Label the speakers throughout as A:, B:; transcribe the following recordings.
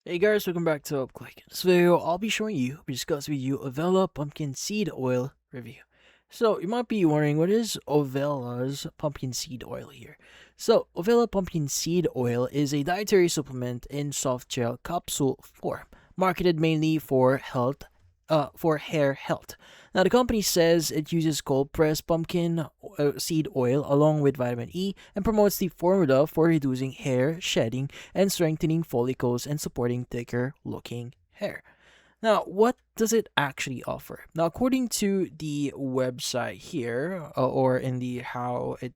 A: Hey guys, welcome back to UpClick. In this video, I'll be showing you, discuss with you Ovela Pumpkin Seed Oil review. So, you might be wondering, what is Ovela's Pumpkin Seed Oil here? So, Ovela Pumpkin Seed Oil is a dietary supplement in soft gel capsule form, marketed mainly for hair health. Now, the company says it uses cold pressed pumpkin seed oil along with vitamin E and promotes the formula for reducing hair shedding and strengthening follicles and supporting thicker looking hair. Now, what does it actually offer? Now, according to the website here, or in the how it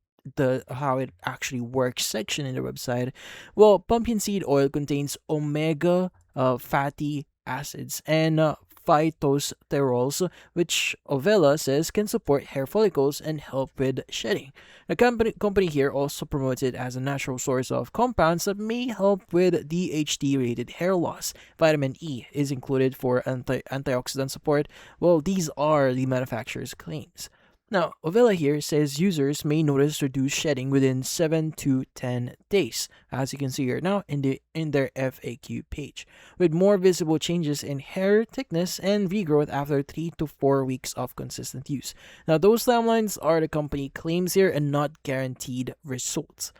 A: actually works section in the website, well, pumpkin seed oil contains omega fatty acids and phytosterols, which Ovela says can support hair follicles and help with shedding. The company here also promotes it as a natural source of compounds that may help with DHT-related hair loss. Vitamin E is included for antioxidant support. Well, these are the manufacturer's claims. Now, Ovela here says users may notice reduced shedding within 7 to 10 days, as you can see here now in their FAQ page, with more visible changes in hair thickness and regrowth after 3 to 4 weeks of consistent use. Now, those timelines are the company claims here and not guaranteed results.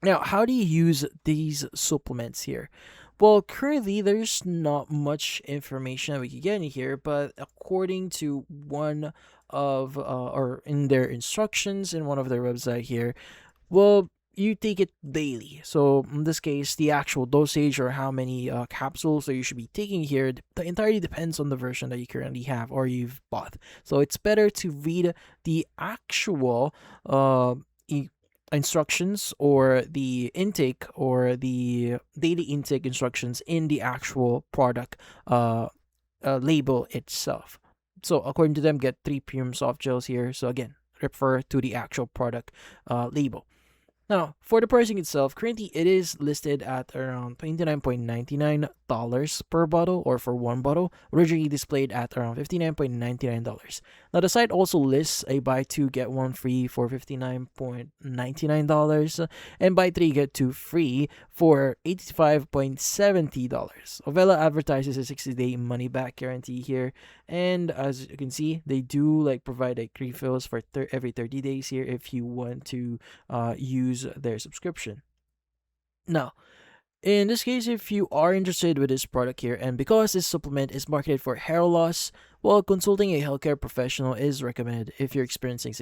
A: Now, how do you use these supplements here? Well, currently there's not much information that we can get in here, but according to one of or in their instructions in one of their website here, well, you take it daily. So in this case, the actual dosage or how many capsules that you should be taking here, entirely depends on the version that you currently have or you've bought. So it's better to read the actual instructions or the intake or the daily intake instructions in the actual product label itself. So according to them, get 3 premium soft gels here. So again, refer to the actual product label. Now, for the pricing itself, currently it is listed at around $29.99 per bottle or for one bottle, originally displayed at around $59.99. Now, the site also lists a buy two get one free for $59.99 and buy three get two free for $85.70. Ovela advertises a 60-day money back guarantee here, and as you can see, they do like provide like refills for every 30 days here if you want to use their subscription. Now, in this case, if you are interested with this product here, and because this supplement is marketed for hair loss, well, consulting a healthcare professional is recommended if you're experiencing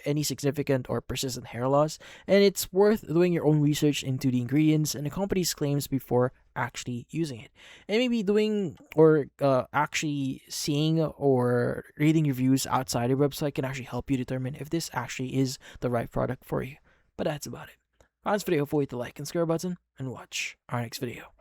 A: any significant or persistent hair loss, and it's worth doing your own research into the ingredients and the company's claims before actually using it, and maybe doing or actually seeing or reading reviews outside the website can actually help you determine if this actually is the right product for you. But that's about it. Find this video, hopefully hit the like and subscribe button, and watch our next video.